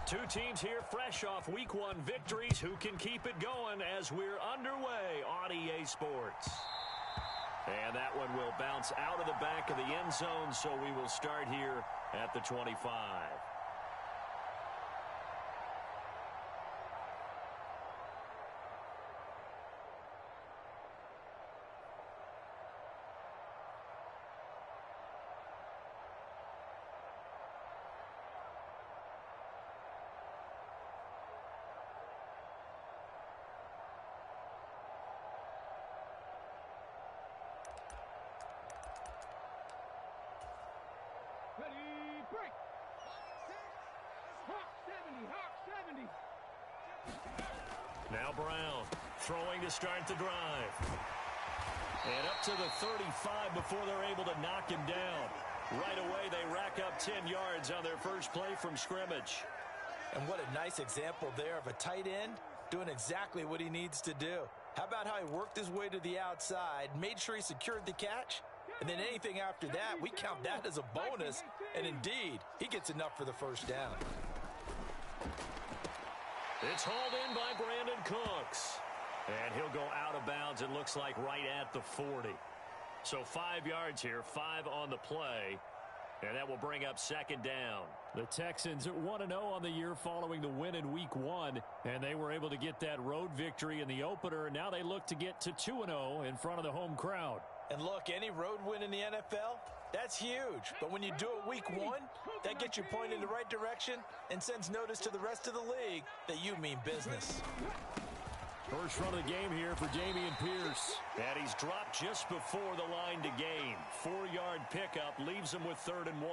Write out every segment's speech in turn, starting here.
Two teams here fresh off Week 1 victories. Who can keep it going as we're underway on EA Sports? And that one will bounce out of the back of the end zone, so we will start here at the 25. Now Brown throwing to start the drive. And up to the 35 before they're able to knock him down. Right away, they rack up 10 yards on their first play from scrimmage. And what a nice example there of a tight end doing exactly what he needs to do. How about how he worked his way to the outside, made sure he secured the catch, and then anything after that, we count that as a bonus. And indeed, he gets enough for the first down. It's hauled in by Brandon Cooks. And he'll go out of bounds, it looks like, right at the 40. So 5 yards here, 5 on the play. And that will bring up second down. The Texans at 1-0 on the year following the win in Week 1. And they were able to get that road victory in the opener. Now they look to get to 2-0 in front of the home crowd. And look, any road win in the NFL, that's huge. But when you do it Week 1, that gets you pointed in the right direction and sends notice to the rest of the league that you mean business. First run of the game here for Dameon Pierce. And he's dropped just before the line to gain. 4-yard pickup leaves him with 3rd and 1.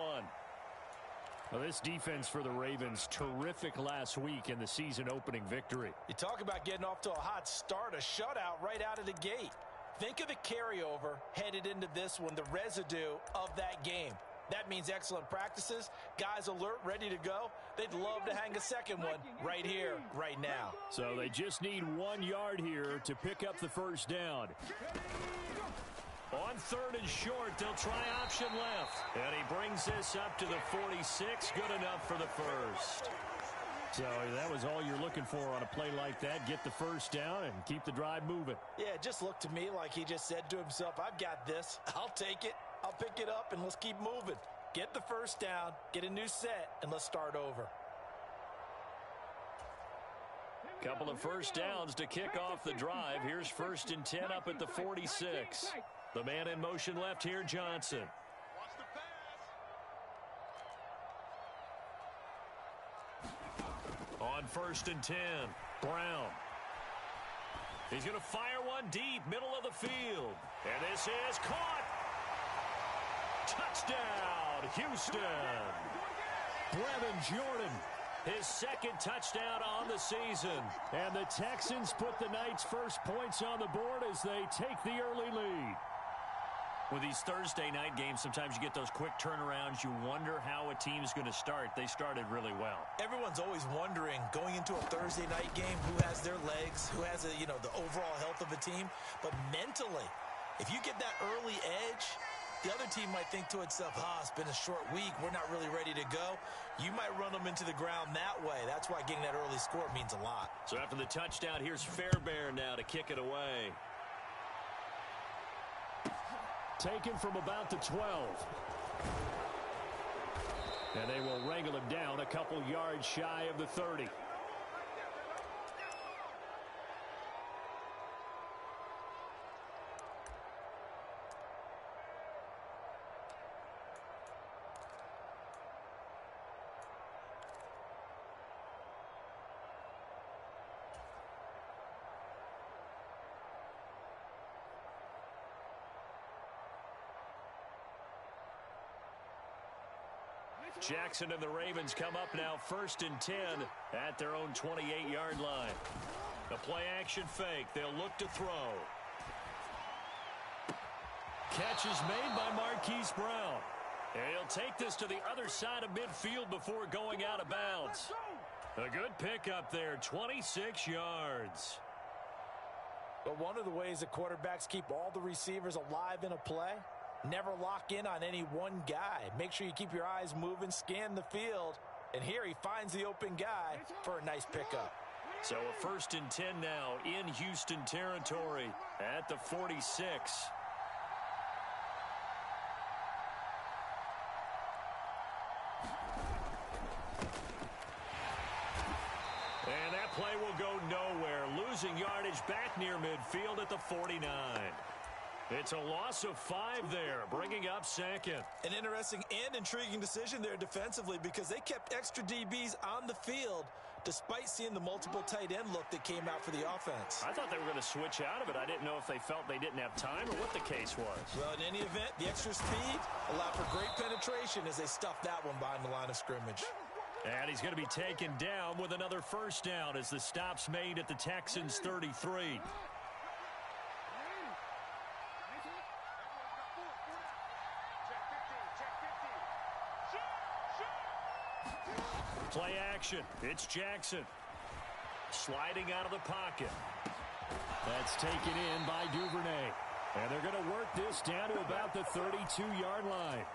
Well, this defense for the Ravens, terrific last week in the season opening victory. You talk about getting off to a hot start, a shutout right out of the gate. Think of the carryover headed into this one, the residue of that game. That means excellent practices, guys alert, ready to go. They'd love to hang a second one right here, right now. So they just need 1 yard here to pick up the first down. On 3rd and short, they'll try option left. And he brings this up to the 46, good enough for the first. So that was all you're looking for on a play like that. Get the first down and keep the drive moving. Yeah, it just looked to me like he just said to himself, I've got this. I'll take it. I'll pick it up, and let's keep moving. Get the first down, get a new set, and let's start over. Couple of first downs to kick off the drive. Here's 1st and 10 up at the 46. The man in motion left here, Johnson. On 1st and 10, Brown. He's going to fire one deep, middle of the field. And this is caught. Touchdown, Houston. Brevin Jordan, his 2nd touchdown on the season. And the Texans put the Knights' first points on the board as they take the early lead. With these Thursday night games, sometimes you get those quick turnarounds. You wonder how a team's going to start. They started really well. Everyone's always wondering, going into a Thursday night game, who has their legs, who has, the overall health of a team. But mentally, if you get that early edge, the other team might think to itself, it's been a short week. We're not really ready to go. You might run them into the ground that way. That's why getting that early score means a lot. So after the touchdown, here's Fairbairn now to kick it away. Taken from about the 12. And they will wrangle him down a couple yards shy of the 30. Jackson and the Ravens come up now 1st and 10 at their own 28-yard line. The play action fake. They'll look to throw. Catch is made by Marquise Brown. And he'll take this to the other side of midfield before going out of bounds. A good pickup there, 26 yards. But one of the ways that quarterbacks keep all the receivers alive in a play, never lock in on any one guy. Make sure you keep your eyes moving, scan the field, And here he finds the open guy for a nice pickup. So a 1st and 10 now in Houston territory at the 46. And that play will go nowhere, losing yardage back near midfield at the 49. It's a loss of 5 there, bringing up 2nd. An interesting and intriguing decision there defensively because they kept extra DBs on the field despite seeing the multiple tight end look that came out for the offense. I thought they were going to switch out of it. I didn't know if they felt they didn't have time or what the case was. Well, in any event, the extra speed allowed for great penetration as they stuffed that one behind the line of scrimmage. And he's going to be taken down with another 1st down as the stop's made at the Texans' 33. Play action. It's Jackson. Sliding out of the pocket. That's taken in by Duvernay. And they're going to work this down to about the 32-yard line.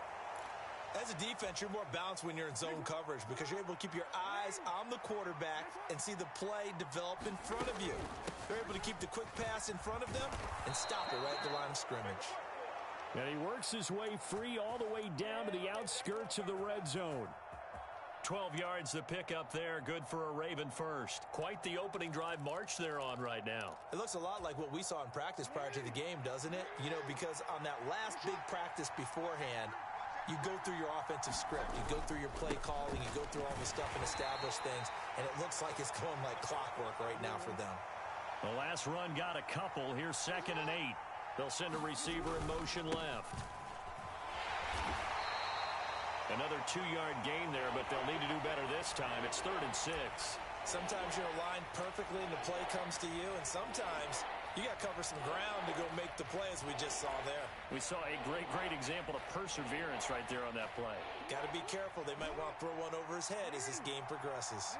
As a defense, you're more balanced when you're in zone coverage because you're able to keep your eyes on the quarterback and see the play develop in front of you. They're able to keep the quick pass in front of them and stop it right at the line of scrimmage. And he works his way free all the way down to the outskirts of the red zone. 12 yards the pickup there, good for a Raven first. Quite the opening drive march they're on right now. It looks a lot like what we saw in practice prior to the game, doesn't it? You know, because on that last big practice beforehand, you go through your offensive script. You go through your play calling. You go through all the stuff and establish things. And it looks like it's going like clockwork right now for them. The last run got a couple. Here's 2nd and 8. They'll send a receiver in motion left. Another 2-yard gain there, but they'll need to do better this time. It's 3rd and 6. Sometimes you're aligned perfectly and the play comes to you, and sometimes you got to cover some ground to go make the play, as we just saw there. We saw a great example of perseverance right there on that play. Got to be careful. They might want to throw one over his head as this game progresses.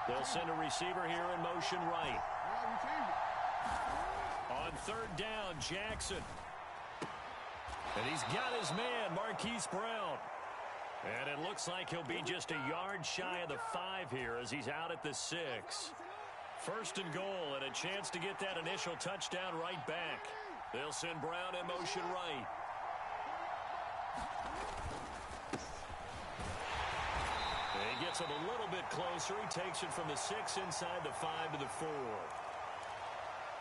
They'll send a receiver here in motion right. On 3rd down, Jackson. And he's got his man, Marquise Brown. And it looks like he'll be just a yard shy of the 5 here as he's out at the 6. 1st and goal and a chance to get that initial touchdown right back. They'll send Brown in motion right. And he gets him a little bit closer. He takes it from the 6 inside the 5 to the 4.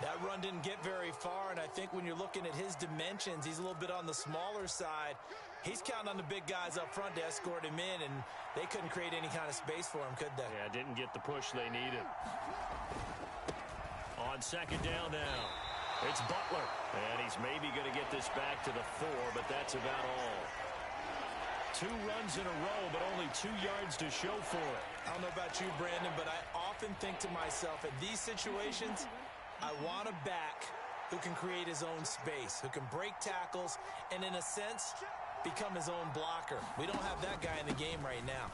That run didn't get very far, and I think when you're looking at his dimensions, he's a little bit on the smaller side. He's counting on the big guys up front to escort him in, and they couldn't create any kind of space for him, could they? Yeah, didn't get the push they needed. On 2nd down now, it's Butler, and he's maybe going to get this back to the 4, but that's about all. 2 runs in a row, but only 2 yards to show for it. I don't know about you, Brandon, but I often think to myself, in these situations, I want a back who can create his own space, who can break tackles, and in a sense, become his own blocker. We don't have that guy in the game right now.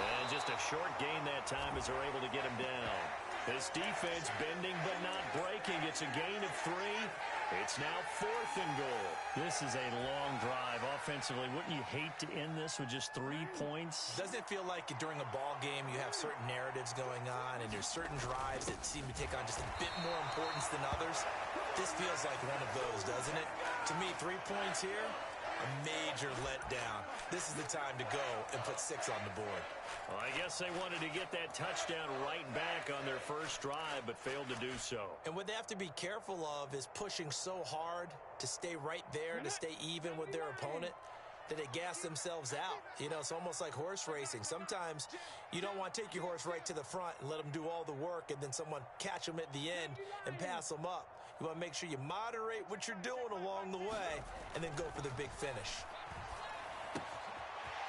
And just a short gain that time as they're able to get him down. This defense bending but not breaking. It's a gain of 3. It's now 4th and goal. This is a long drive offensively. Wouldn't you hate to end this with just 3 points? Doesn't it feel like during a ball game you have certain narratives going on and there's certain drives that seem to take on just a bit more importance than others? This feels like one of those, doesn't it? To me, 3 points here, a major letdown. This is the time to go and put 6 on the board. Well, I guess they wanted to get that touchdown right back on their first drive, but failed to do so. And what they have to be careful of is pushing so hard to stay right there, to stay even with their opponent, that they gas themselves out. You know, it's almost like horse racing. Sometimes you don't want to take your horse right to the front and let them do all the work and then someone catch them at the end and pass them up. You want to make sure you moderate what you're doing along the way and then go for the big finish.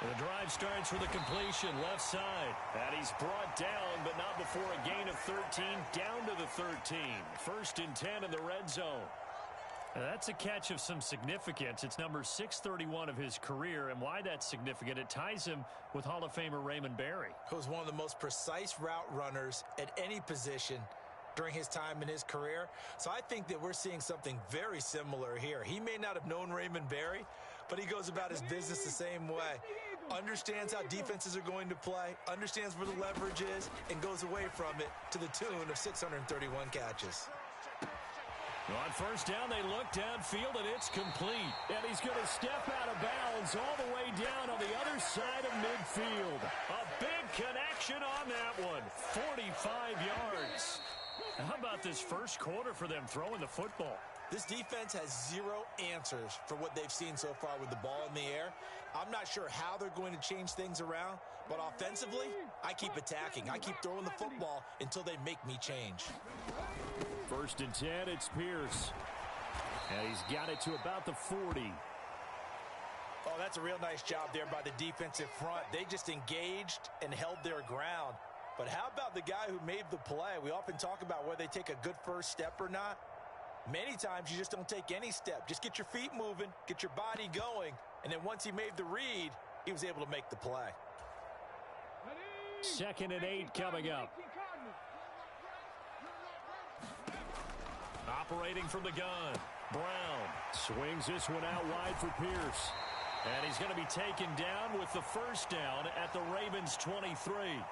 The drive starts with a completion left side. And he's brought down, but not before a gain of 13, down to the 13. 1st and 10 in the red zone. That's a catch of some significance. It's number 631 of his career, and why that's significant, it ties him with Hall of Famer Raymond Berry. Who was one of the most precise route runners at any position during his time in his career. So I think that we're seeing something very similar here. He may not have known Raymond Berry, but he goes about his business the same way. Understands how defenses are going to play, understands where the leverage is, and goes away from it to the tune of 631 catches. On first down, they look downfield, and it's complete. And he's going to step out of bounds all the way down on the other side of midfield. A big connection on that one. 45 yards. How about this first quarter for them throwing the football? This defense has zero answers for what they've seen so far with the ball in the air. I'm not sure how they're going to change things around, but offensively, I keep attacking. I keep throwing the football until they make me change. First and 10, it's Pierce. And he's got it to about the 40. Oh, that's a real nice job there by the defensive front. They just engaged and held their ground. But how about the guy who made the play? We often talk about whether they take a good first step or not. Many times you just don't take any step. Just get your feet moving, get your body going, and then once he made the read, he was able to make the play. 2nd and 8 coming up. Operating from the gun, Brown swings this one out wide for Pierce. And he's going to be taken down with the first down at the Ravens' 23.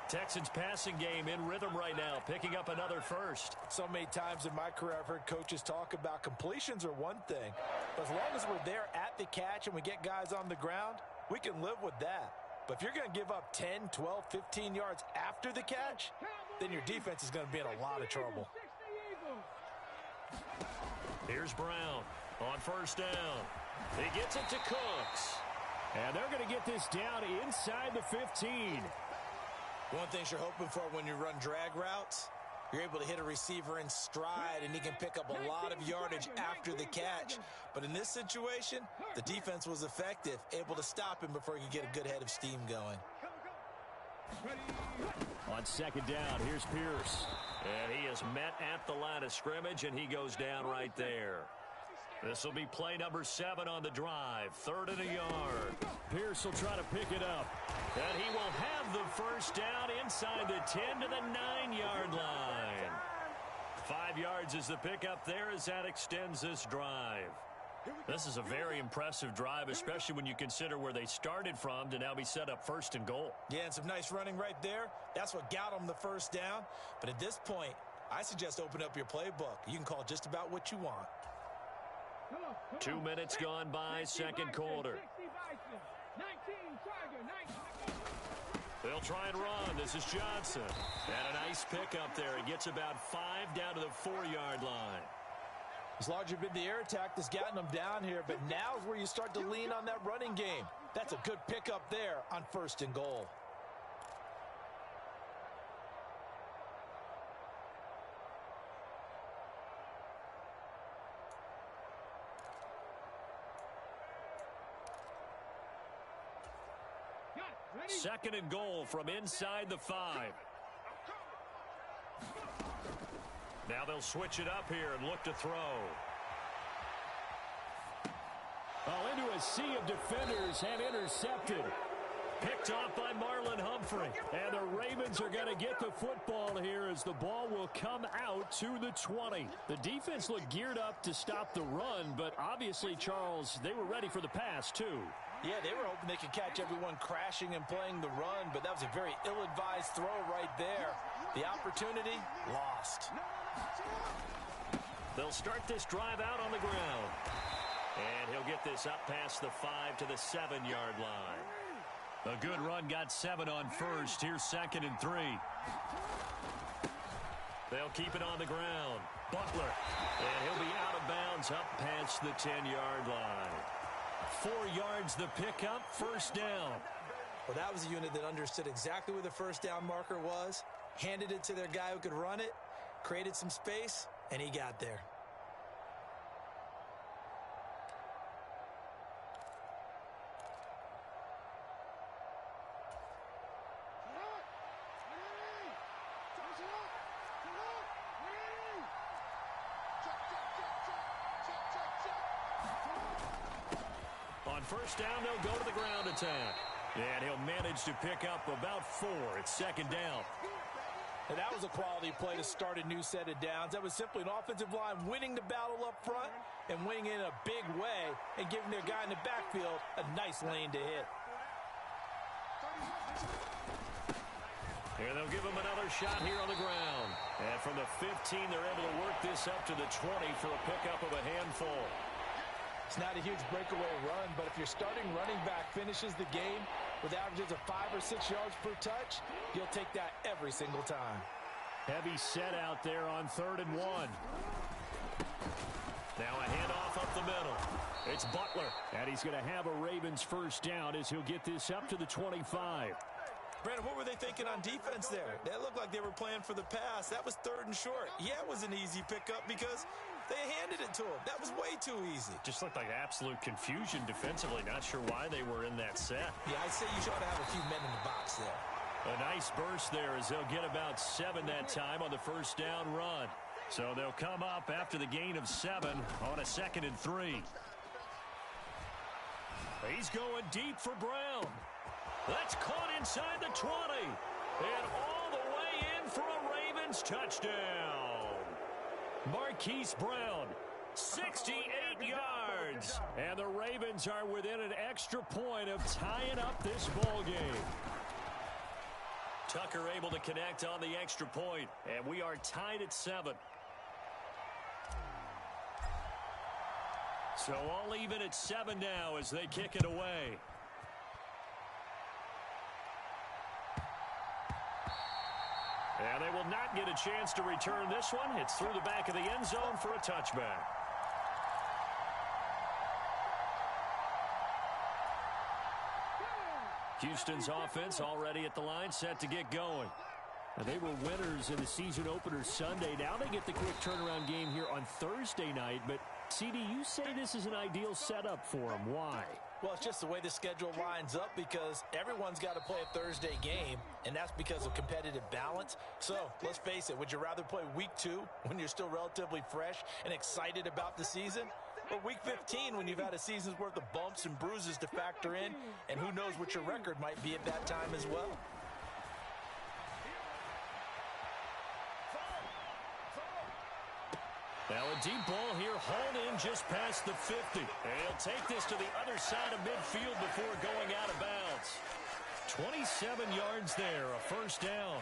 Texans passing game in rhythm right now, picking up another first. So many times in my career I've heard coaches talk about completions are one thing. But as long as we're there at the catch and we get guys on the ground, we can live with that. But if you're going to give up 10, 12, 15 yards after the catch, then your defense is going to be in a lot of trouble. Here's Brown on first down. He gets it to Cooks. And they're going to get this down inside the 15. One thing you're hoping for when you run drag routes, you're able to hit a receiver in stride, and he can pick up a lot of yardage after the catch. But in this situation, the defense was effective, able to stop him before he could get a good head of steam going. On second down, here's Pierce. And he is met at the line of scrimmage, and he goes down right there. This will be play number 7 on the drive. 3rd and a yard. Pierce will try to pick it up. And he will have the first down inside the 10 to the 9-yard line. 5 yards is the pickup there as that extends this drive. This is a very impressive drive, especially when you consider where they started from to now be set up 1st and goal. Yeah, and some nice running right there. That's what got them the first down. But at this point, I suggest open up your playbook. You can call just about what you want. 2 minutes gone by, second quarter. They'll try and run. This is Johnson. And a nice pickup there. He gets about 5 down to the 4-yard line. It's largely been the air attack that's gotten them down here, but now is where you start to lean on that running game. That's a good pickup there on 1st and goal. Second and goal from inside the 5. Now they'll switch it up here and look to throw. Into a sea of defenders and intercepted. Picked off by Marlon Humphrey. And the Ravens are going to get the football here as the ball will come out to the 20. The defense looked geared up to stop the run, but obviously, Charles, they were ready for the pass, too. Yeah, they were hoping they could catch everyone crashing and playing the run, but that was a very ill-advised throw right there. The opportunity, lost. They'll start this drive out on the ground. And he'll get this up past the 5 to the 7-yard line. A good run, got 7 on first. Here's 2nd and 3. They'll keep it on the ground. Butler. And he'll be out of bounds up past the 10-yard line. 4 yards the pickup, first down. Well, that was a unit that understood exactly where the first down marker was, handed it to their guy who could run it, created some space, and he got there. First down, they'll go to the ground attack. And he'll manage to pick up about 4. It's 2nd down. And that was a quality play to start a new set of downs. That was simply an offensive line winning the battle up front and winning in a big way and giving their guy in the backfield a nice lane to hit. And they'll give him another shot here on the ground. And from the 15, they're able to work this up to the 20 for a pickup of a handful. It's not a huge breakaway run, but if your starting running back finishes the game with averages of 5 or 6 yards per touch, you'll take that every single time. Heavy set out there on 3rd and 1. Now a handoff up the middle. It's Butler. And he's going to have a Ravens first down as he'll get this up to the 25. Brandon, what were they thinking on defense there? That looked like they were playing for the pass. That was 3rd and short. Yeah, it was an easy pickup because they handed it to him. That was way too easy. Just looked like absolute confusion defensively. Not sure why they were in that set. Yeah, I'd say you should have a few men in the box there. A nice burst there as they'll get about 7 that time on the first down run. So they'll come up after the gain of 7 on a 2nd and 3. He's going deep for Brown. That's caught inside the 20. And all the way in for a Ravens touchdown. Marquise Brown, 68 yards. And the Ravens are within an extra point of tying up this ball game. Tucker able to connect on the extra point. And we are tied at 7. So all even at 7 now as they kick it away. And they will not get a chance to return this one. It's through the back of the end zone for a touchback. Houston's offense already at the line, set to get going. Now, they were winners in the season opener Sunday. Now they get the quick turnaround game here on Thursday night. But, CD, you say this is an ideal setup for them. Why? Well, it's just the way the schedule lines up because everyone's got to play a Thursday game, and that's because of competitive balance. So, let's face it, would you rather play week 2 when you're still relatively fresh and excited about the season? Or week 15 when you've had a season's worth of bumps and bruises to factor in, and who knows what your record might be at that time as well? Now a deep ball here, hauled in just past the 50. And he'll take this to the other side of midfield before going out of bounds. 27 yards there, a first down.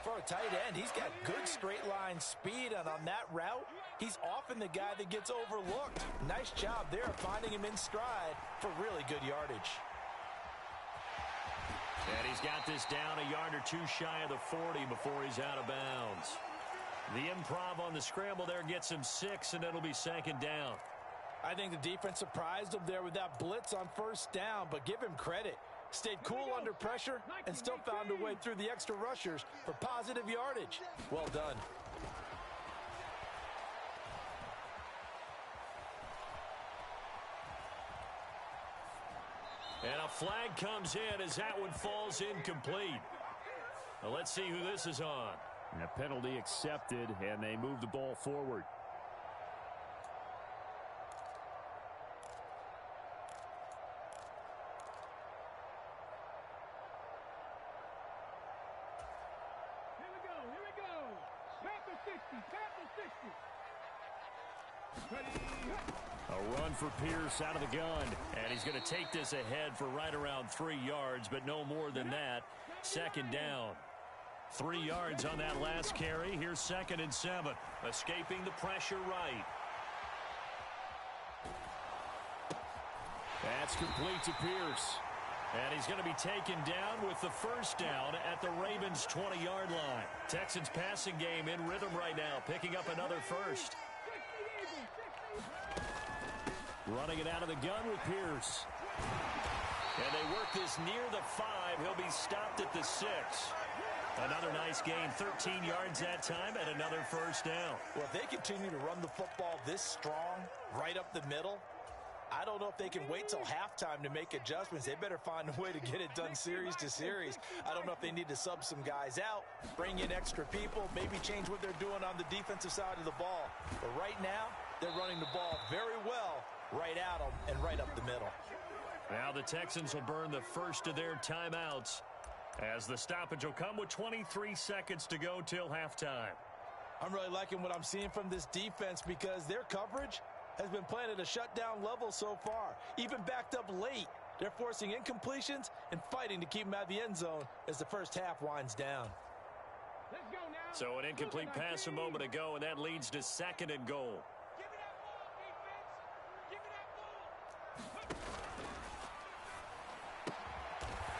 For a tight end, he's got good straight line speed, and on that route, he's often the guy that gets overlooked. Nice job there finding him in stride for really good yardage. And he's got this down a yard or two shy of the 40 before he's out of bounds. The improv on the scramble there gets him 6, and it'll be 2nd down. I think the defense surprised him there with that blitz on first down, but give him credit. Stayed cool under pressure and still found a way through the extra rushers for positive yardage. Well done. And a flag comes in as that one falls incomplete. Now let's see who this is on. And a penalty accepted, and they move the ball forward. Here we go. Panther 60, Panther 60. A run for Pierce out of the gun. And he's going to take this ahead for right around 3 yards, but no more than that. 2nd down. 3 yards on that last carry. Here's 2nd and 7. Escaping the pressure right. That's complete to Pierce. And he's going to be taken down with the first down at the Ravens' 20-yard line. Texans passing game in rhythm right now, picking up another first. Running it out of the gun with Pierce. And they work this near the 5. He'll be stopped at the 6. Another nice gain, 13 yards that time, and another first down. Well, if they continue to run the football this strong, right up the middle, I don't know if they can wait till halftime to make adjustments. They better find a way to get it done series to series. I don't know if they need to sub some guys out, bring in extra people, maybe change what they're doing on the defensive side of the ball. But right now, they're running the ball very well right at them and right up the middle. Now the Texans will burn the first of their timeouts. As the stoppage will come with 23 seconds to go till halftime. I'm really liking what I'm seeing from this defense because their coverage has been playing at a shutdown level so far. Even backed up late, they're forcing incompletions and fighting to keep them out of the end zone as the first half winds down. Let's go now. So an incomplete pass a moment ago, and that leads to 2nd and goal. Give me that ball, defense. Give me that ball.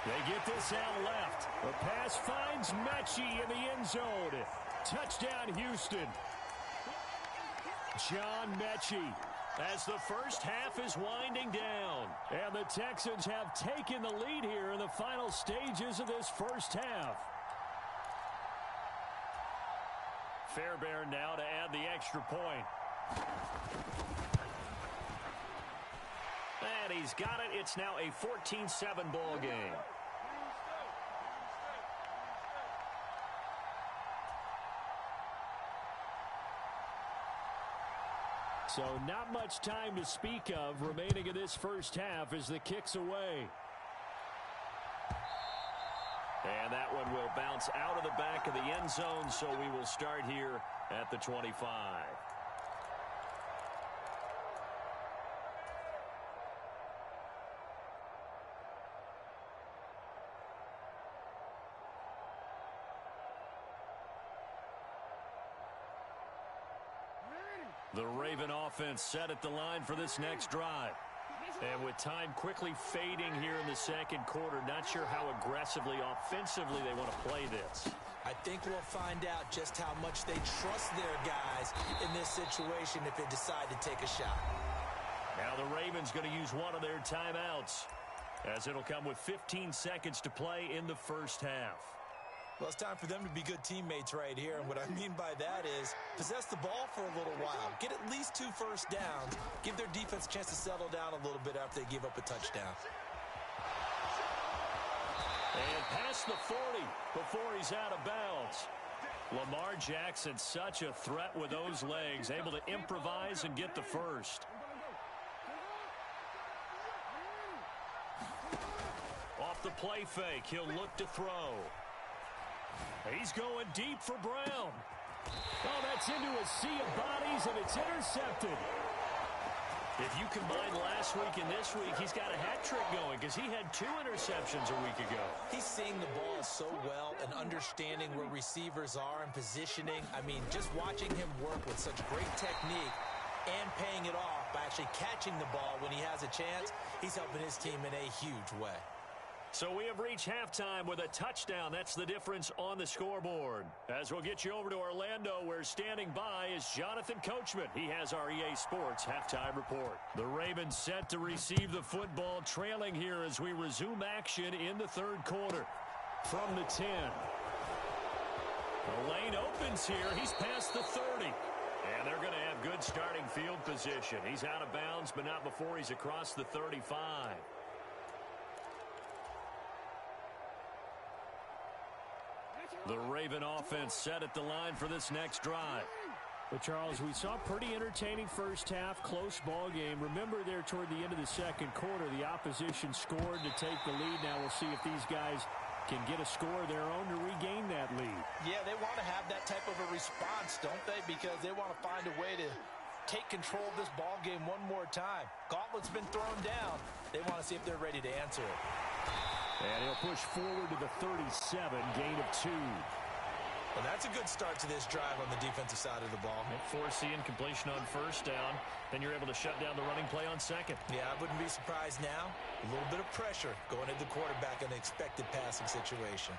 They get this out left. The pass finds Mechie in the end zone. Touchdown, Houston. John Mechie. As the first half is winding down. And the Texans have taken the lead here in the final stages of this first half. Fairbairn now to add the extra point. And he's got it. It's now a 14-7 ball game. So not much time to speak of remaining in this first half as the kick's away. And that one will bounce out of the back of the end zone, so we will start here at the 25. The Raven offense set at the line for this next drive. And with time quickly fading here in the second quarter, not sure how aggressively, offensively they want to play this. I think we'll find out just how much they trust their guys in this situation if they decide to take a shot. Now the Ravens going to use one of their timeouts, as it'll come with 15 seconds to play in the first half. Well, it's time for them to be good teammates right here. And what I mean by that is possess the ball for a little while. Get at least 2 first downs. Give their defense a chance to settle down a little bit after they give up a touchdown. And past the 40 before he's out of bounds. Lamar Jackson, such a threat with those legs, able to improvise and get the first. Off the play fake, he'll look to throw. He's going deep for Brown. Oh, that's into a sea of bodies, and it's intercepted. If you combine last week and this week, he's got a hat trick going because he had 2 interceptions a week ago. He's seeing the ball so well and understanding where receivers are and positioning. I mean, just watching him work with such great technique and paying it off by actually catching the ball when he has a chance, he's helping his team in a huge way. So we have reached halftime with a touchdown. That's the difference on the scoreboard. As we'll get you over to Orlando, where standing by is Jonathan Coachman. He has our EA Sports halftime report. The Ravens set to receive the football, trailing here as we resume action in the third quarter. From the 10. The lane opens here. He's past the 30. And they're going to have good starting field position. He's out of bounds, but not before he's across the 35. The Raven offense set at the line for this next drive. But, Charles, we saw a pretty entertaining first half, close ball game. Remember there toward the end of the second quarter, the opposition scored to take the lead. Now we'll see if these guys can get a score of their own to regain that lead. Yeah, they want to have that type of a response, don't they? Because they want to find a way to take control of this ball game one more time. Gauntlet's been thrown down. They want to see if they're ready to answer it. And he'll push forward to the 37, gain of 2. Well, that's a good start to this drive on the defensive side of the ball. Forcing completion on first down. Then you're able to shut down the running play on second. Yeah, I wouldn't be surprised now. A little bit of pressure going at the quarterback in an expected passing situation.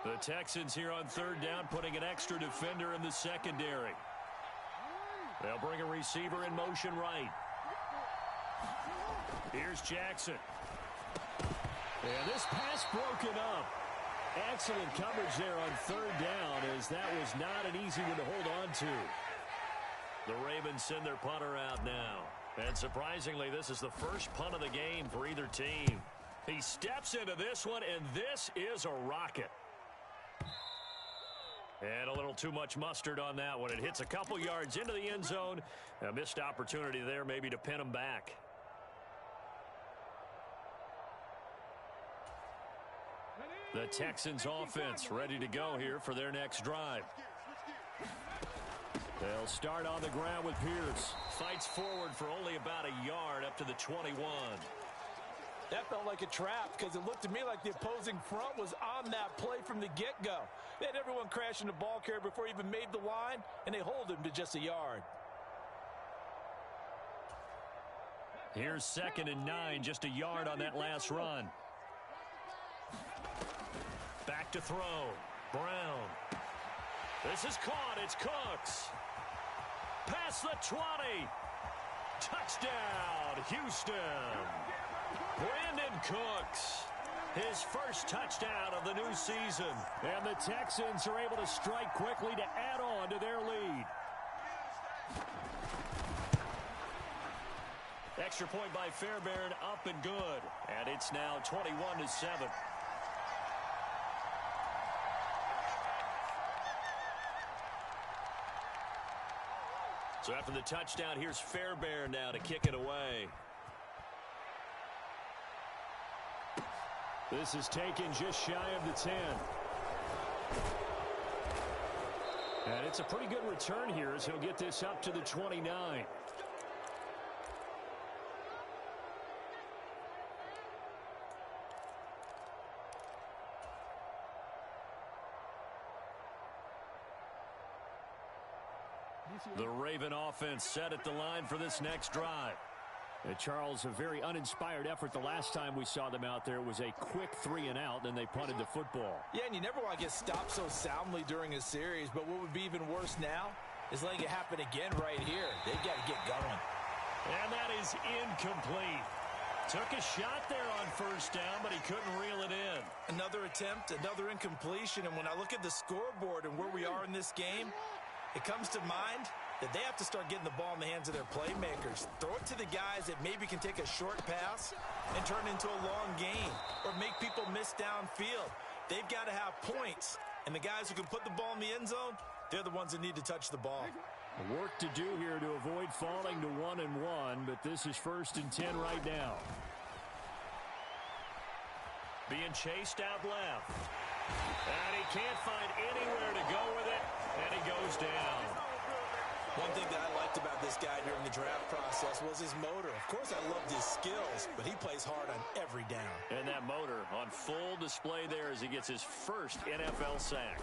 The Texans here on third down, putting an extra defender in the secondary. They'll bring a receiver in motion right. Here's Jackson. And this pass broken up. Excellent coverage there on third down, as that was not an easy one to hold on to. The Ravens send their punter out now. And surprisingly, this is the first punt of the game for either team. He steps into this one, and this is a rocket. And a little too much mustard on that one. It hits a couple yards into the end zone. A missed opportunity there maybe to pin him back. The Texans offense ready to go here for their next drive. They'll start on the ground with Pierce. Fights forward for only about a yard up to the 21. That felt like a trap because it looked to me like the opposing front was on that play from the get-go. They had everyone crashing the ball carrier before he even made the line, and they hold him to just a yard. Here's 2nd and 9, just a yard on that last run. Back to throw. Brown. This is caught. It's Cooks. Past the 20. Touchdown, Houston. Brandon Cooks. His first touchdown of the new season. And the Texans are able to strike quickly to add on to their lead. Extra point by Fairbairn, up and good. And it's now 21-7. So after the touchdown, here's Fairbairn now to kick it away. This is taken just shy of the 10. And it's a pretty good return here as he'll get this up to the 29. The Raven offense set at the line for this next drive. Charles, a very uninspired effort the last time we saw them out there was a quick 3-and-out, then they punted the football. Yeah, and you never want to get stopped so soundly during a series, but what would be even worse now is letting it happen again right here. They've got to get going. And that is incomplete. Took a shot there on first down, but he couldn't reel it in. Another attempt, another incompletion, and when I look at the scoreboard and where we are in this game, it comes to mind that they have to start getting the ball in the hands of their playmakers. Throw it to the guys that maybe can take a short pass and turn it into a long gain or make people miss downfield. They've got to have points, and the guys who can put the ball in the end zone, they're the ones that need to touch the ball. Work to do here to avoid falling to 1-1, but this is 1st and 10 right now. Being chased out left. And he can't find anywhere to go with it, and he goes down. One thing that I liked about this guy during the draft process was his motor. Of course, I loved his skills, but he plays hard on every down. And that motor on full display there as he gets his first NFL sack.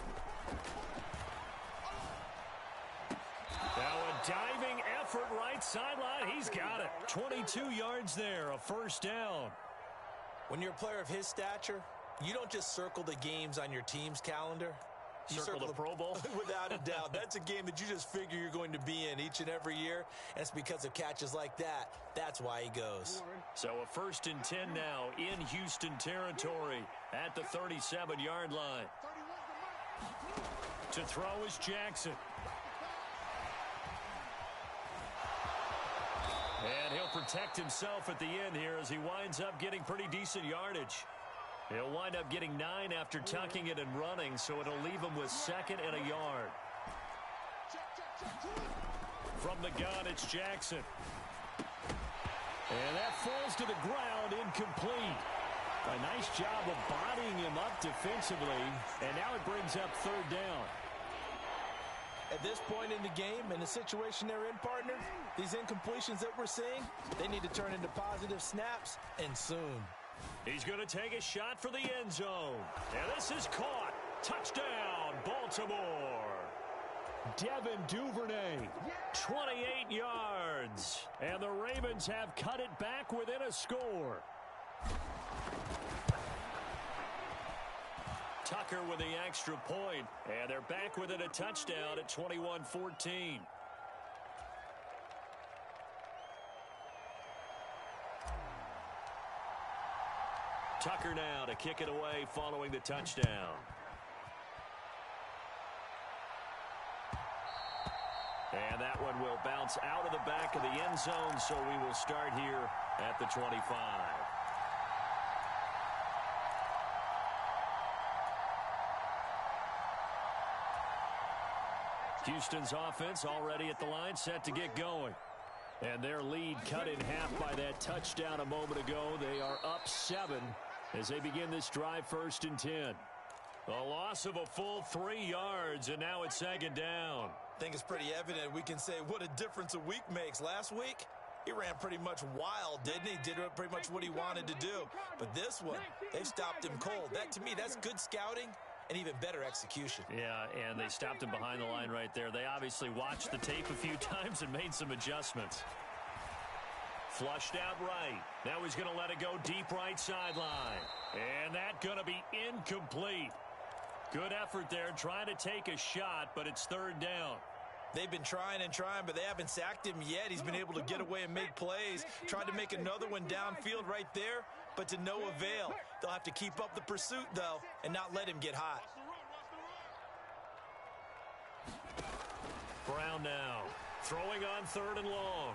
Now a diving effort right sideline. He's got it. 22 yards there, a first down. When you're a player of his stature, you don't just circle the games on your team's calendar. You circle the Pro Bowl? Without a doubt. That's a game that you just figure you're going to be in each and every year. And it's because of catches like that. That's why he goes. So a 1st and 10 now in Houston territory at the 37-yard line. To throw is Jackson. And he'll protect himself at the end here as he winds up getting pretty decent yardage. He'll wind up getting 9 after tucking it and running, so it'll leave him with 2nd and a yard. From the gun, it's Jackson. And that falls to the ground, incomplete. A nice job of bodying him up defensively, and now it brings up 3rd down. At this point in the game, in the situation they're in, partner, these incompletions that we're seeing, they need to turn into positive snaps, and soon. He's going to take a shot for the end zone. And this is caught. Touchdown, Baltimore. Devin Duvernay, 28 yards. And the Ravens have cut it back within a score. Tucker with the extra point. And they're back within a touchdown at 21-14. Tucker now to kick it away following the touchdown. And that one will bounce out of the back of the end zone, so we will start here at the 25. Houston's offense already at the line, set to get going. And their lead cut in half by that touchdown a moment ago. They are up 7. as they begin this drive 1st and 10. A loss of a full 3 yards, and now it's 2nd down. I think it's pretty evident. We can say what a difference a week makes. Last week, he ran pretty much wild, didn't he? Did pretty much what he wanted to do. But this one, they've stopped him cold. That, to me, that's good scouting and even better execution. Yeah, and they stopped him behind the line right there. They obviously watched the tape a few times and made some adjustments. Flushed out right. Now he's going to let it go deep right sideline. And that's going to be incomplete. Good effort there, trying to take a shot, but it's 3rd down. They've been trying and trying, but they haven't sacked him yet. He's been able to get away and make plays. Tried to make another one downfield right there, but to no avail. They'll have to keep up the pursuit, though, and not let him get hot. Brown now, throwing on 3rd and long.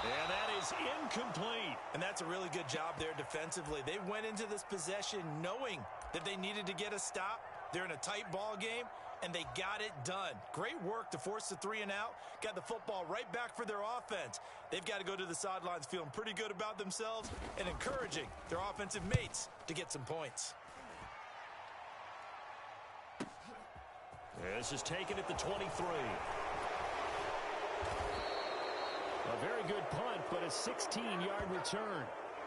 And that is incomplete. And that's a really good job there defensively. They went into this possession knowing that they needed to get a stop. They're in a tight ball game, and they got it done. Great work to force the 3 and out. Got the football right back for their offense. They've got to go to the sidelines feeling pretty good about themselves and encouraging their offensive mates to get some points. This is taken at the 23. A very good punt, but a 16-yard return.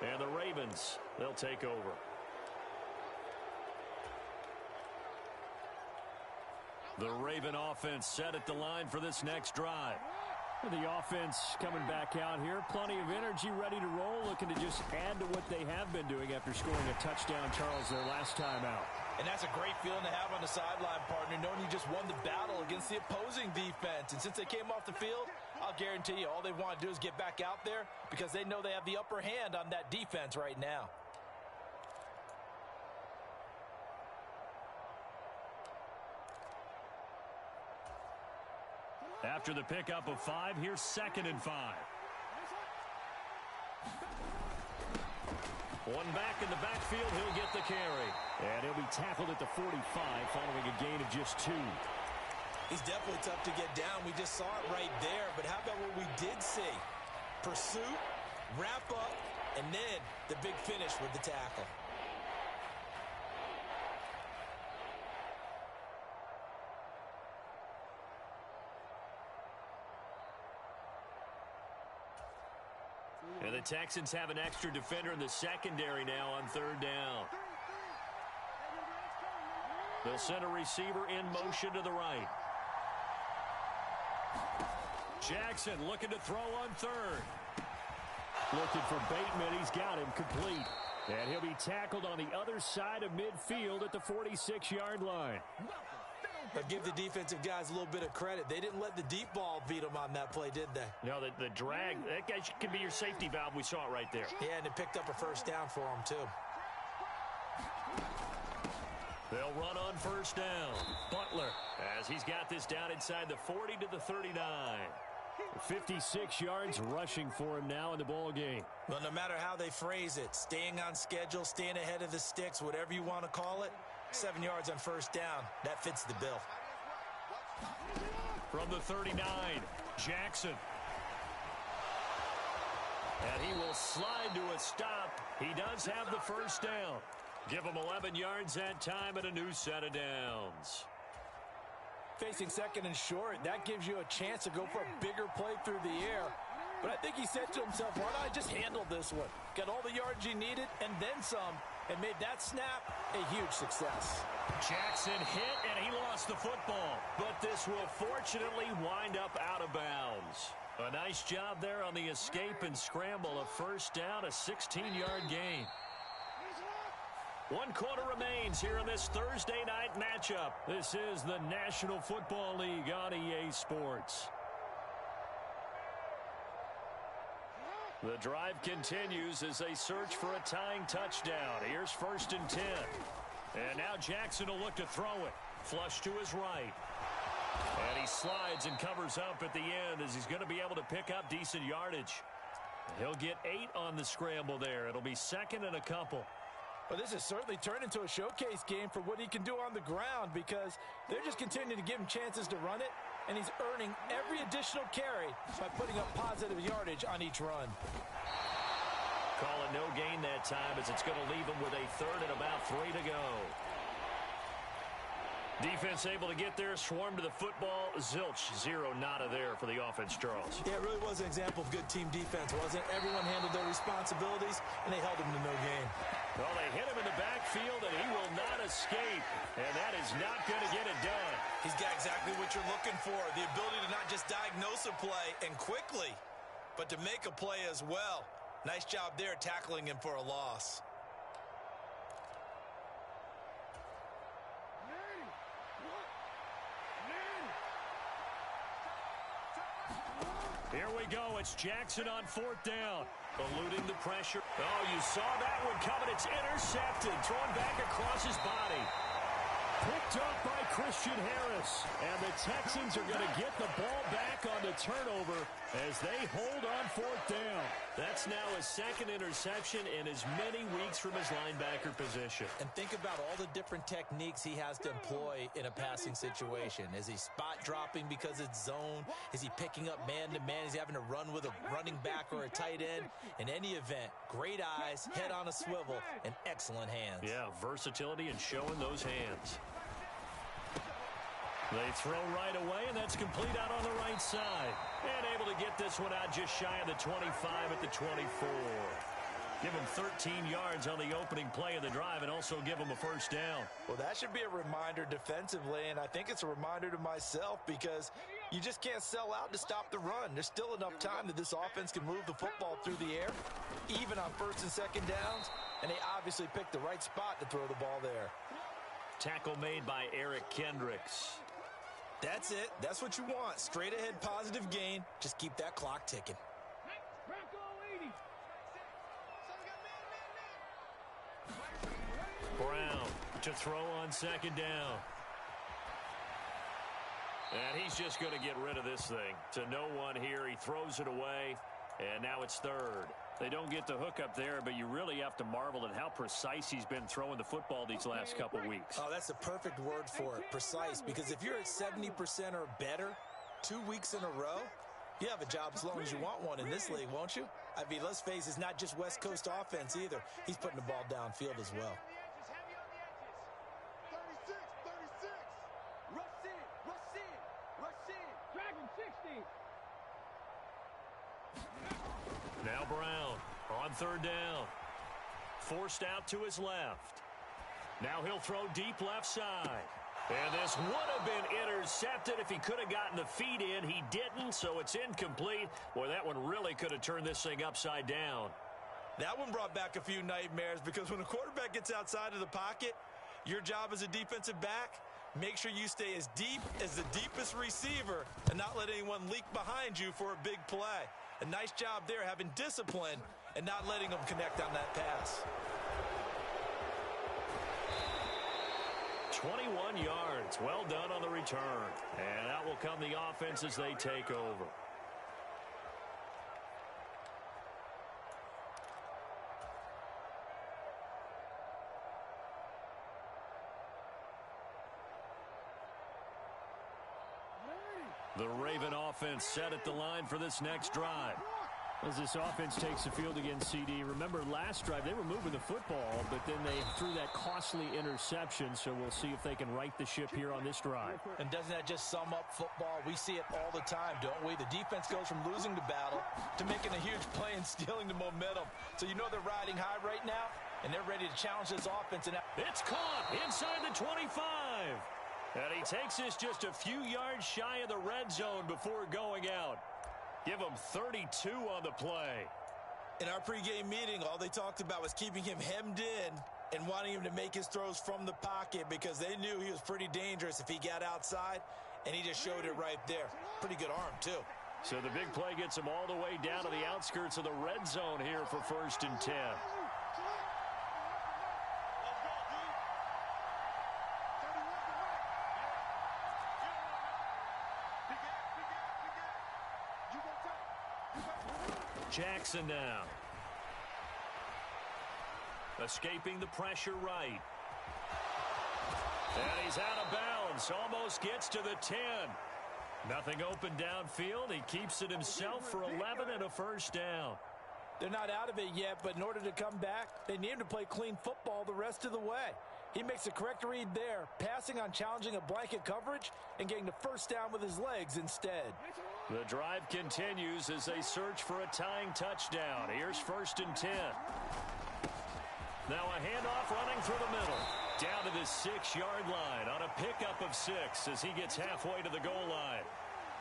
And the Ravens, they'll take over. The Raven offense set at the line for this next drive. The offense coming back out here. Plenty of energy, ready to roll, looking to just add to what they have been doing after scoring a touchdown, Charles, their last time out. And that's a great feeling to have on the sideline, partner, knowing you just won the battle against the opposing defense. And since they came off the field, I'll guarantee you all they want to do is get back out there because they know they have the upper hand on that defense right now. After the pickup of 5, here's 2nd and 5. One back in the backfield, he'll get the carry. And he'll be tackled at the 45 following a gain of just 2. He's definitely tough to get down. We just saw it right there. But how about what we did see? Pursuit, wrap up, and then the big finish with the tackle. And the Texans have an extra defender in the secondary now on 3rd down. They'll send a receiver in motion to the right. Jackson looking to throw on 3rd. Looking for Bateman. He's got him complete. And he'll be tackled on the other side of midfield at the 46-yard line. But give the defensive guys a little bit of credit. They didn't let the deep ball beat them on that play, did they? No, the drag, that guy could be your safety valve. We saw it right there. Yeah, and it picked up a 1st down for them, too. They'll run on 1st down. Butler, as he's got this down inside the 40 to the 39. 56 yards rushing for him now in the ball game. Well, no matter how they phrase it, staying on schedule, staying ahead of the sticks, whatever you want to call it, 7 yards on 1st down. That fits the bill. From the 39, Jackson. And he will slide to a stop. He does have the 1st down. Give him 11 yards that time and a new set of downs. Facing 2nd and short, that gives you a chance to go for a bigger play through the air. But I think he said to himself, why not I just handle this one? Got all the yards you needed and then some, and made that snap a huge success. Jackson hit, and he lost the football. But this will fortunately wind up out of bounds. A nice job there on the escape and scramble. A 1st down, a 16-yard gain. 1 quarter remains here in this Thursday night matchup. This is the National Football League on EA Sports. The drive continues as they search for a tying touchdown. Here's 1st and 10. And now Jackson will look to throw it. Flush to his right. And he slides and covers up at the end as he's going to be able to pick up decent yardage. He'll get 8 on the scramble there. It'll be 2nd and a couple. Well, this has certainly turned into a showcase game for what he can do on the ground because they're just continuing to give him chances to run it, and he's earning every additional carry by putting up positive yardage on each run. Call it no gain that time as it's going to leave them with a third and about 3 to go. Defense able to get there, swarm to the football. Zilch, zero, nada there for the offense, Charles. Yeah, it really was an example of good team defense, wasn't it? Everyone handled their responsibilities, and they held them to no gain. Well, they hit him in the backfield, and he will not escape. And that is not going to get it done. He's got exactly what you're looking for, the ability to not just diagnose a play and quickly, but to make a play as well. Nice job there tackling him for a loss. Here we go. It's Jackson on 4th down. Eluding the pressure. Oh, you saw that one coming. It's intercepted. Thrown back across his body. Picked up by Christian Harris. And the Texans are going to get the ball back on the turnover as they hold on 4th down. That's now his second interception in as many weeks from his linebacker position. And think about all the different techniques he has to employ in a passing situation. Is he spot dropping because it's zone? Is he picking up man-to-man? Is he having to run with a running back or a tight end? In any event, great eyes, head on a swivel, and excellent hands. Yeah, versatility and showing those hands. They throw right away, and that's complete out on the right side. And able to get this one out just shy of the 25 at the 24. Give him 13 yards on the opening play of the drive and also give him a first down. Well, that should be a reminder defensively, and I think it's a reminder to myself because you just can't sell out to stop the run. There's still enough time that this offense can move the football through the air, even on 1st and 2nd downs, and they obviously picked the right spot to throw the ball there. Tackle made by Eric Kendricks. That's it. That's what you want. Straight ahead positive gain. Just keep that clock ticking. Brown to throw on 2nd down. And he's just going to get rid of this thing. To no one here. He throws it away. And now it's 3rd. They don't get the hook up there, but you really have to marvel at how precise he's been throwing the football these last couple weeks. Oh, that's the perfect word for it, precise. Because if you're at 70% or better 2 weeks in a row, you have a job as long as you want one in this league, won't you? I mean, let's face it, it's not just West Coast offense either. He's putting the ball downfield as well. Now Brown on 3rd down. Forced out to his left. Now he'll throw deep left side. And this would have been intercepted if he could have gotten the feet in. He didn't, so it's incomplete. Boy, that one really could have turned this thing upside down. That one brought back a few nightmares because when a quarterback gets outside of the pocket, your job as a defensive back, make sure you stay as deep as the deepest receiver and not let anyone leak behind you for a big play. A nice job there having discipline and not letting them connect on that pass. 21 yards. Well done on the return. And out will come the offense as they take over. The Raven offense set at the line for this next drive. As this offense takes the field against CD, remember last drive they were moving the football, but then they threw that costly interception, so we'll see if they can right the ship here on this drive. And doesn't that just sum up football? We see it all the time, don't we? The defense goes from losing the battle to making a huge play and stealing the momentum. So you know they're riding high right now, and they're ready to challenge this offense. And it's caught inside the 25. And he takes this just a few yards shy of the red zone before going out. Give him 32 on the play. In our pregame meeting, all they talked about was keeping him hemmed in and wanting him to make his throws from the pocket because they knew he was pretty dangerous if he got outside, and he just showed it right there. Pretty good arm, too. So the big play gets him all the way down to the outskirts of the red zone here for 1st and 10. Jackson now. Escaping the pressure right. And he's out of bounds. Almost gets to the 10. Nothing open downfield. He keeps it himself for 11 and a first down. They're not out of it yet, but in order to come back, they need him to play clean football the rest of the way. He makes a correct read there, passing on challenging a blanket coverage and getting the first down with his legs instead. The drive continues as they search for a tying touchdown. Here's 1st and 10. Now a handoff running through the middle. Down to the 6-yard line on a pickup of 6 as he gets halfway to the goal line.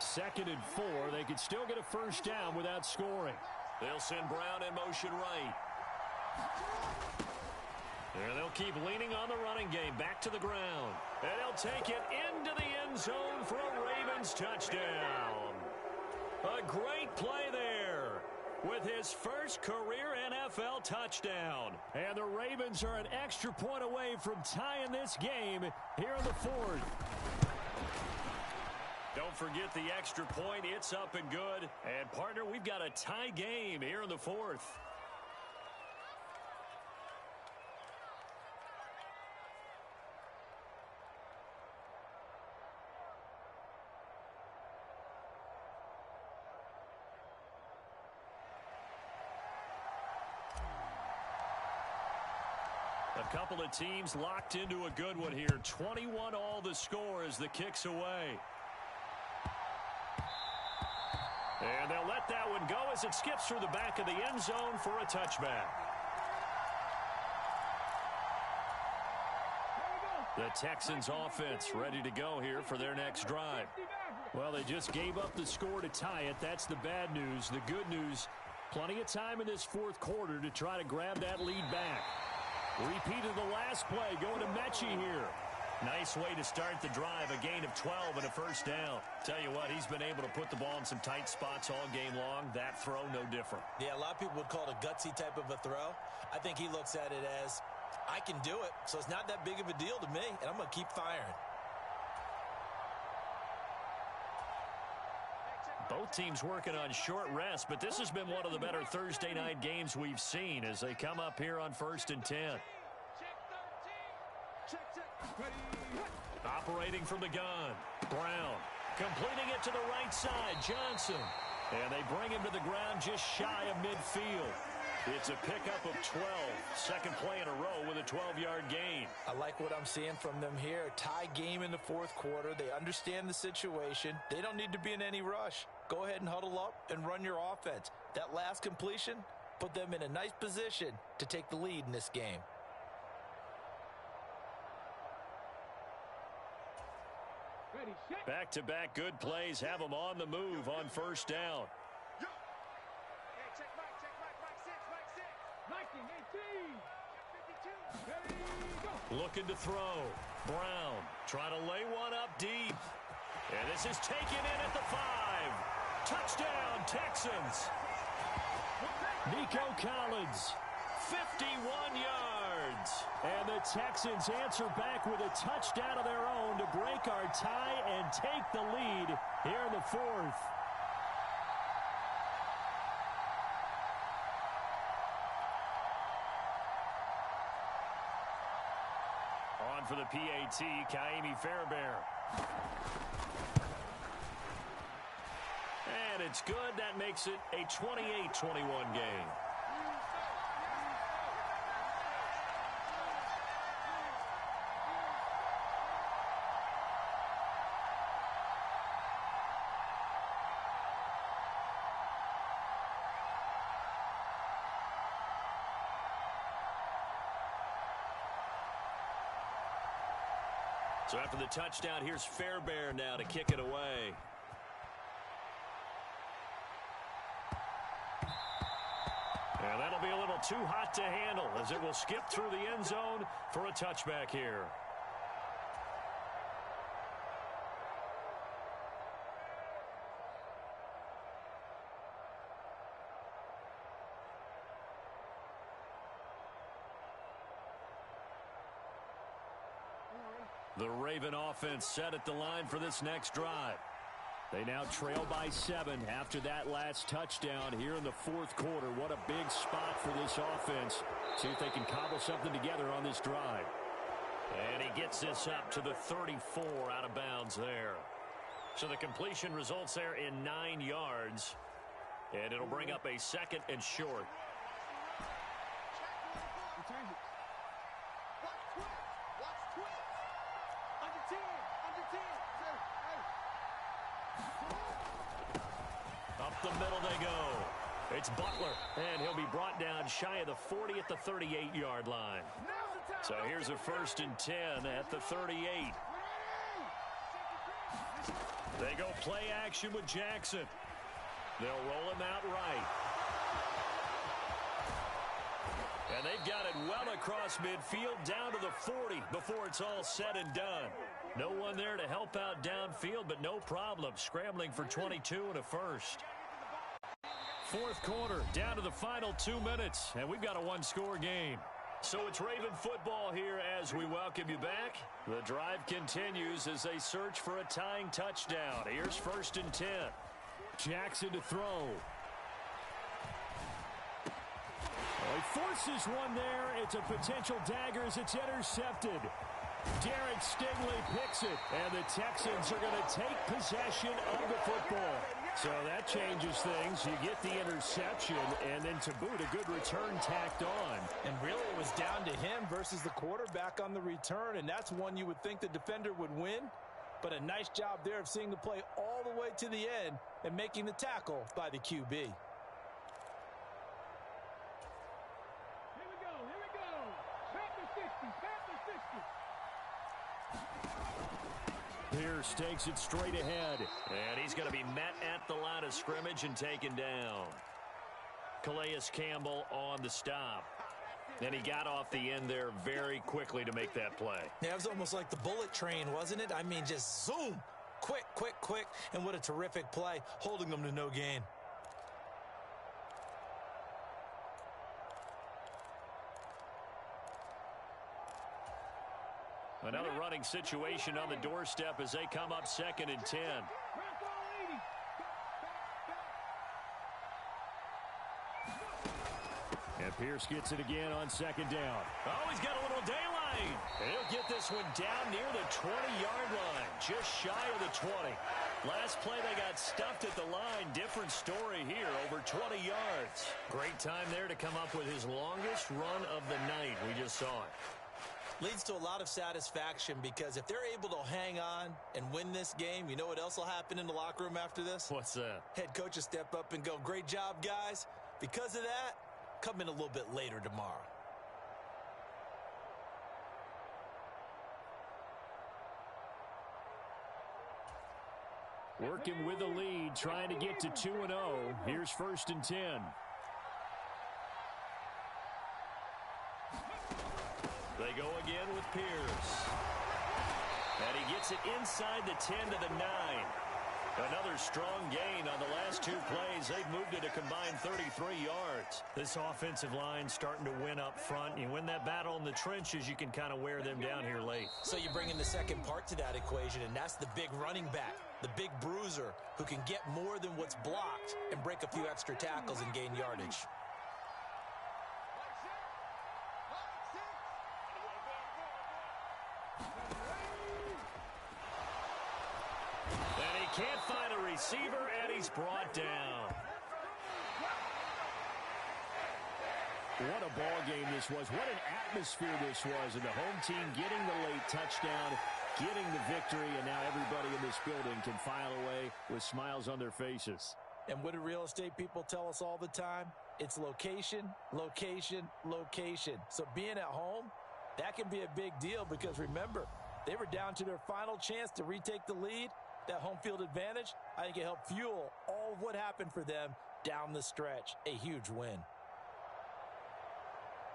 2nd and 4. They could still get a first down without scoring. They'll send Brown in motion right. There they'll keep leaning on the running game. Back to the ground. And they'll take it into the end zone for a Ravens touchdown. A great play there with his first career NFL touchdown. And the Ravens are an extra point away from tying this game here in the 4th. Don't forget the extra point. It's up and good. And, partner, we've got a tie game here in the 4th. A couple of teams locked into a good one here. 21 all the score as the kick's away. And they'll let that one go as it skips through the back of the end zone for a touchback. The Texans offense ready to go here for their next drive. Well, they just gave up the score to tie it. That's the bad news. The good news, plenty of time in this 4th quarter to try to grab that lead back. Repeat of the last play, going to Mechie here. Nice way to start the drive, a gain of 12 and a first down. Tell you what, he's been able to put the ball in some tight spots all game long. That throw, no different. Yeah, a lot of people would call it a gutsy type of a throw. I think he looks at it as, I can do it, so it's not that big of a deal to me, and I'm going to keep firing. Both teams working on short rest, but this has been one of the better Thursday night games we've seen as they come up here on 1st and 10. Operating from the gun, Brown. Completing it to the right side, Johnson. And they bring him to the ground just shy of midfield. It's a pickup of 12. Second play in a row with a 12-yard gain. I like what I'm seeing from them here. A tie game in the 4th quarter. They understand the situation. They don't need to be in any rush. Go ahead and huddle up and run your offense. That last completion put them in a nice position to take the lead in this game. Back-to-back good plays have them on the move on first down. Looking to throw. Brown trying to lay one up deep. And this is taken in at the 5. Touchdown, Texans. Nico Collins, 51 yards. And the Texans answer back with a touchdown of their own to break our tie and take the lead here in the 4th. On for the PAT, Kaimi Fairbairn. And it's good. That makes it a 28-21 game. So after the touchdown, here's Fairbairn now to kick it away. And that'll be a little too hot to handle as it will skip through the end zone for a touchback here. The Raven offense set at the line for this next drive. They now trail by 7 after that last touchdown here in the 4th quarter. What a big spot for this offense. See if they can cobble something together on this drive. And he gets this up to the 34 out of bounds there. So the completion results there in 9 yards. And it'll bring up a 2nd and short. Change it. Watch twist. Watch twist. Under 10. Under 10. Sir, hey. Up the middle they go. It's Butler, and he'll be brought down shy of the 40 at the 38-yard line. So here's a 1st and 10 at the 38. They go play action with Jackson. They'll roll him out right. And they've got it well across midfield down to the 40 before it's all said and done. No one there to help out downfield, but no problem. Scrambling for 22 and a first. 4th quarter, down to the final 2 minutes, and we've got a one-score game. So it's Raven football here as we welcome you back. The drive continues as they search for a tying touchdown. Here's 1st and 10. Jackson to throw. He forces one there. It's a potential dagger as it's intercepted. Derek Stingley picks it, and the Texans are going to take possession of the football. So that changes things. You get the interception, and then to boot, a good return tacked on. And really, it was down to him versus the quarterback on the return, and that's one you would think the defender would win. But a nice job there of seeing the play all the way to the end and making the tackle by the QB. Here we go. Here we go. Panther 60. Panther 60. Pierce takes it straight ahead. And he's going to be met at the line of scrimmage and taken down. Calais Campbell on the stop. And he got off the end there very quickly to make that play. Yeah, it was almost like the bullet train, wasn't it? I mean, just zoom. Quick, quick, quick. And what a terrific play, holding them to no gain. Another running situation on the doorstep as they come up 2nd and 10. And Pierce gets it again on 2nd down. Oh, he's got a little daylight. And he'll get this one down near the 20-yard line, just shy of the 20. Last play, they got stuffed at the line. Different story here, over 20 yards. Great time there to come up with his longest run of the night. We just saw it. Leads to a lot of satisfaction because if they're able to hang on and win this game, you know what else will happen in the locker room after this? What's that? Head coach will step up and go, great job, guys. Because of that, come in a little bit later tomorrow. Working with the lead, trying to get to 2-0. Here's 1st and 10. They go again with Pierce. And he gets it inside the 10 to the 9. Another strong gain on the last 2 plays. They've moved it a combined 33 yards. This offensive line starting to win up front. You win that battle in the trenches, you can kind of wear them down here late. So you bring in the second part to that equation, and that's the big running back, the big bruiser, who can get more than what's blocked and break a few extra tackles and gain yardage. Can't find a receiver, and he's brought down. What a ball game this was. What an atmosphere this was. And the home team getting the late touchdown, getting the victory, and now everybody in this building can file away with smiles on their faces. And what do real estate people tell us all the time? It's location, location, location. So being at home, that can be a big deal because remember, they were down to their final chance to retake the lead. That home field advantage, I think it helped fuel all of what happened for them down the stretch. A huge win.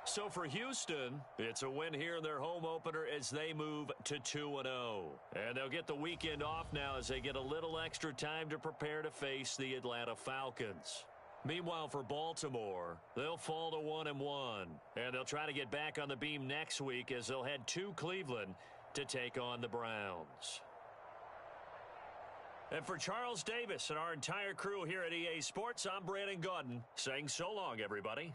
So for Houston, it's a win here in their home opener as they move to 2-0. And they'll get the weekend off now as they get a little extra time to prepare to face the Atlanta Falcons. Meanwhile, for Baltimore, they'll fall to 1-1. And they'll try to get back on the beam next week as they'll head to Cleveland to take on the Browns. And for Charles Davis and our entire crew here at EA Sports, I'm Brandon Gaudin saying so long, everybody.